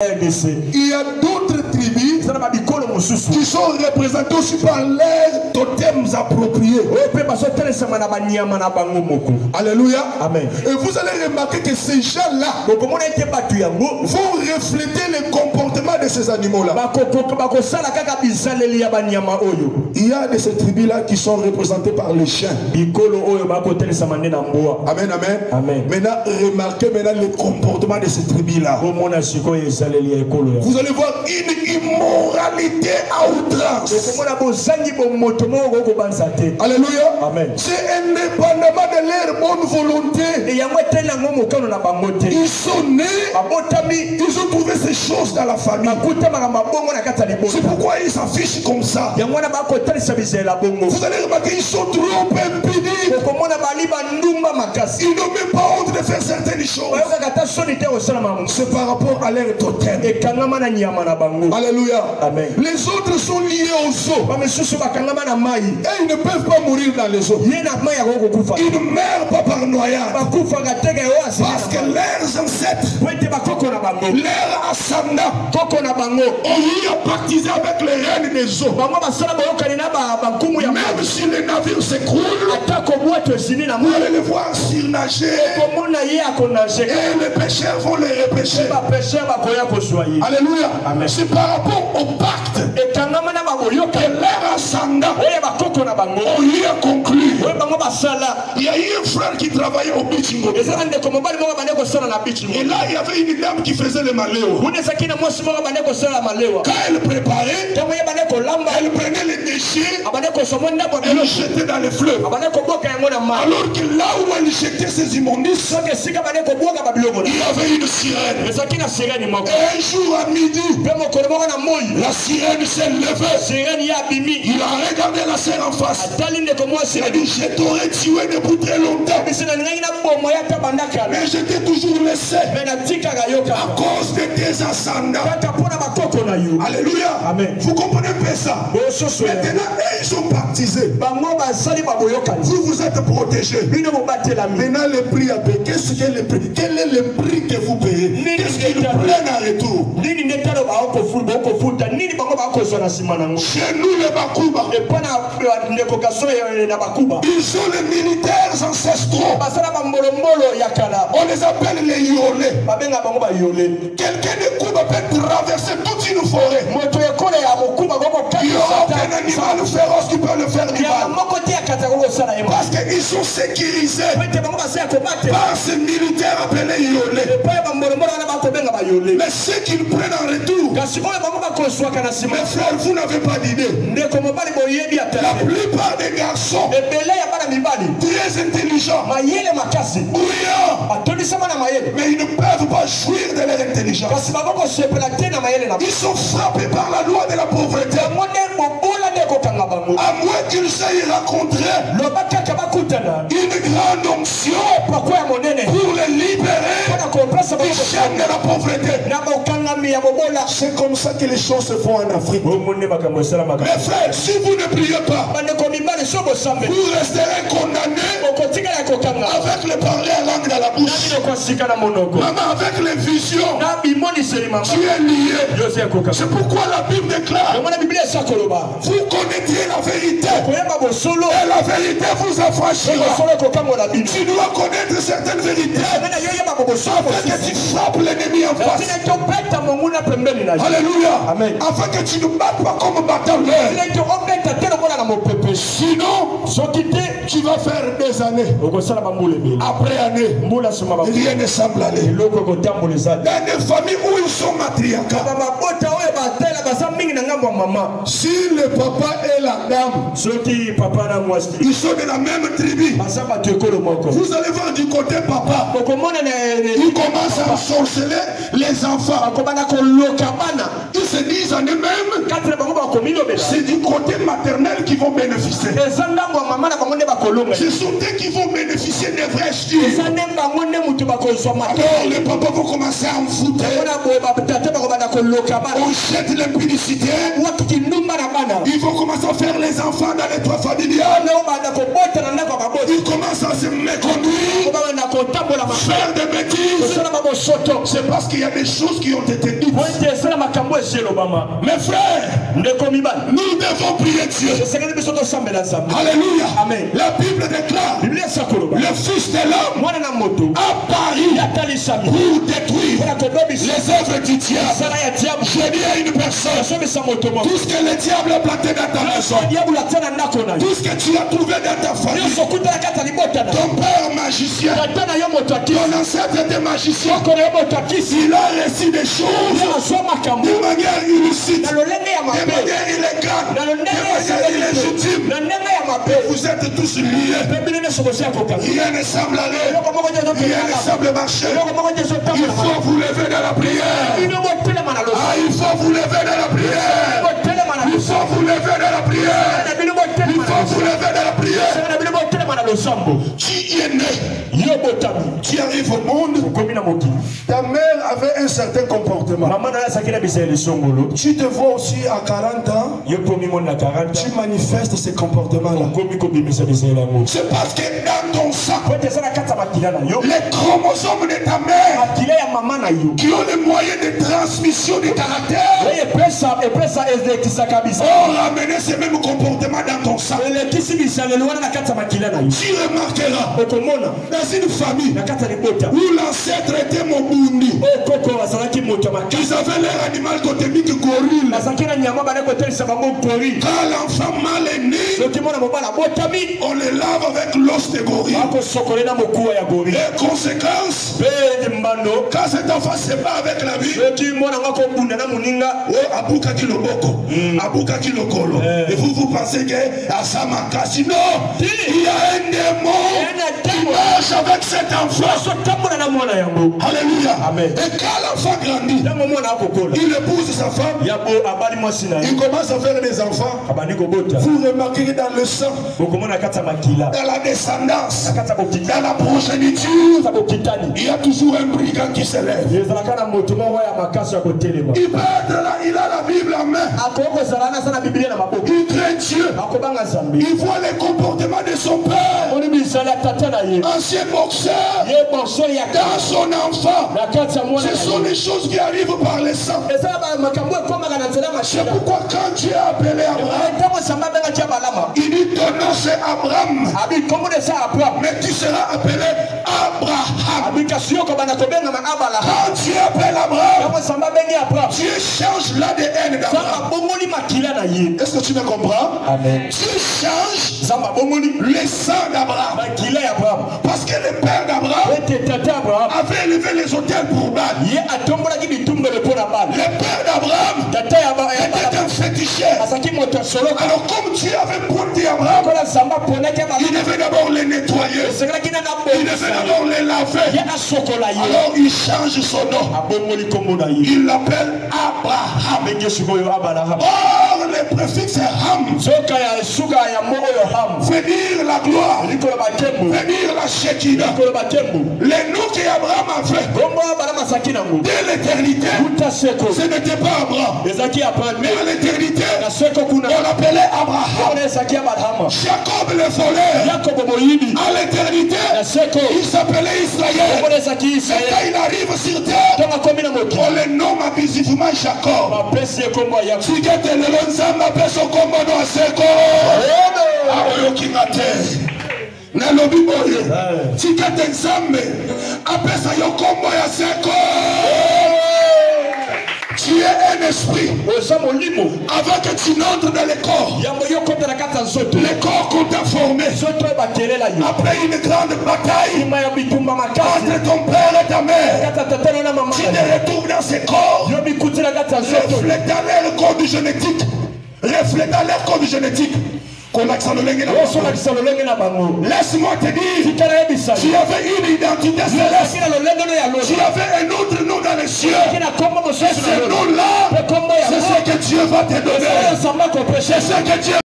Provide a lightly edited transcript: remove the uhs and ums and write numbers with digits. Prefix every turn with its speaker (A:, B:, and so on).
A: Il y a d'autres tribus qui sont représentées aussi par leurs totems appropriés. Alléluia. Amen. Et vous allez remarquer que ces gens-là vont refléter le comportement de ces animaux-là. Il y a de ces tribus-là qui sont représentées par les chiens. Amen, amen. Amen. Maintenant, remarquez maintenant le comportement de ces tribus-là. Vous allez voir une immoralité à outrance. Alléluia. Amen. C'est indépendamment de leur bonne volonté. Ils sont nés, ils ont trouvé ces choses dans la famille. C'est pourquoi ils s'affichent comme ça. Vous allez remarquer qu'ils sont trop impudiques. Ils n'ont même pas honte de faire certaines choses. C'est par rapport à leur totem. Alléluia. Amen. Les autres sont liés aux eaux. Et ils ne peuvent pas mourir dans les eaux. Ils ne meurent pas par noyade. Parce que leurs ancêtres, leurs ascendants, ont baptisé avec les reines des eaux. Même si les navires s'écroulent, vous allez les voir surnager. Et les pécheurs vont les repêcher. Alléluia. C'est par rapport au pacte que leurs ascendants ont eu à conclure. Il y a eu un frère qui travaillait au Bichingo. Et là, il y avait une dame qui faisait le maléo. Quand elle préparait, elle prenait les déchets et les jetait dans les fleuves. Alors que là où elle jetait ses immondices, il y avait une sirène. Et un jour à midi, la sirène s'est levée. Il a regardé la sœur en face. Il a dit, je t'aurais tué depuis très longtemps. Mais je t'ai toujours laissé à cause de tes ascendants. Alléluia. Amen. Vous comprenez pas ça? Maintenant, ils sont baptisés. Vous vous êtes protégés. Maintenant, le prix à payer. Qu'est-ce que le prix? Quel est le prix que vous payez? Qu'est-ce qu'ils prennent en retour? Chez nous, les Bakuba, ils sont les militaires ancestraux. On les appelle les Yolés. Quelqu'un de Kuba peut traverser toute une forêt. Il n'y aura aucun animal féroce qui peut le faire du mal. Parce qu'ils sont sécurisés par ces militaires appelés Yolés. Mais ce qu'ils prennent en retour, mes frères, vous n'avez pas d'idée. La plupart des garçons très intelligents, brillants, mais ils ne peuvent pas jouir de leur intelligence. Ils sont frappés par la loi de la pauvreté. À moins qu'ils aillent rencontrer une grande onction pour les libérer du chaîne de la pauvreté. C'est comme ça que les choses se font en Afrique. Mes frères, si vous ne priez pas, vous resterez condamnés avec le parler à langue dans la bouche. Maman, avec les visions, tu es lié. C'est pourquoi la Bible déclare, vous connaîtrez la vérité et la vérité vous affranchira. Tu dois connaître certaines vérités afin que tu frappes l'ennemi en face. Alléluia. Amen. Afin que tu ne battes pas comme battant l'air. Sinon, tu vas faire des années. Après année, rien ne semble aller. Dans des familles où ils sont matriarcats, si le papa et la dame, ils sont de la même tribu, vous allez voir du côté papa, ils commencent à sorceler les enfants. Ils se disent en eux-mêmes, c'est du côté maternel qu'ils vont bénéficier. Ce sont eux qui vont bénéficier des vrais styles. Alors les papas vont commencer à en foutre. On jette l'impudicité. Ils vont commencer à faire les enfants dans les toits familiales. Ils commencent à se méconduire.
B: faire des bêtises, c'est parce qu'il y a des choses qui ont été dites. Mes frères, nous devons prier Dieu. Alléluia. Amen. La Bible déclare, le Fils de l'homme a paru pour détruire les œuvres du diable. Je dis à une personne, tout ce que le diable a planté dans ta maison, tout ce que tu as trouvé dans ta famille, ton père magicien, ton ancêtre était magicien, il a reçu des choses de manière illicite, de manière illégale, de manière illégitime. Vous êtes tous liés. Rien ne semble aller, rien ne semble marcher. Il faut vous lever dans la prière. Il faut vous lever dans la prière. Il faut vous lever dans la prière. Il faut vous lever dans la prière. Tu es né. Tu arrives au monde. Ta mère avait un certain comportement. Tu te vois aussi à 40 ans. Tu manifestes ces comportements-là. C'est parce que dans ton sang, les chromosomes de ta mère qui ont les moyens de transmission du caractère ont ramené ces mêmes comportements dans ton sang. Tu remarqueras dans une famille où l'ancêtre était Mobundi, ils avaient leur animal totémique gorille. Quand l'enfant mal est né, on le lave avec l'os de gorille. Les conséquences, quand cet enfant se bat avec la vie, et vous pensez que ça marche. Non, il y a un démon qui marche avec cet enfant. Alléluia. Amen. Et quand l'enfant grandit, il épouse sa femme, il commence à faire des enfants. Vous remarquez que dans le sang, dans la descendance, dans la progéniture, il y a toujours un brigand qui se lève. Il peut être là, il a la Bible en main. Il craint Dieu. Il voit les comportements de son père, ancien boxeur, dans son enfant. Ce sont les choses qui arrivent par le sang. C'est pourquoi quand Dieu a appelé Abraham, il dit ton nom c'est Abraham, mais tu seras appelé Abraham. Quand Dieu appelle Abraham, Dieu change l'ADN d'Abraham. Est-ce que tu me comprends? Amen. Dieu change le sang d'Abraham. Parce que le père d'Abraham avait élevé les autels pour Baal. Le père d'Abraham était un féticheur. Alors comme Dieu avait pointé Abraham, il devait d'abord les nettoyer. Il devait d'abord les laver. Alors il change son nom. Il l'appelle Abraham. Or le préfixe Ham fait dire la gloire, fait dire la Shekinah. Les noms qu'Abraham a fait dès l'éternité, ce n'était pas Abraham, mais à l'éternité on l'appelait Abraham. Jacob le voleur, à l'éternité il s'appelait Israël. Et quand il arrive sur terre, on le nomme abusivement Jacob. Tigete le lonzamba peso komodo aseko. Aoyo kingate. Nalobi boye. Tigete nzambe apesa yo kombo ya seko. Tu es un esprit. Avant que tu n'entres dans le corps, le corps qu'on t'a formé, après une grande bataille entre ton père et ta mère, tu te retrouves dans ce corps, reflétant leur code génétique. Laisse-moi te dire, tu avais une identité céleste, tu avais un autre nom dans les cieux, et ce nom-là, c'est ce que Dieu va te donner, c'est ce que Dieu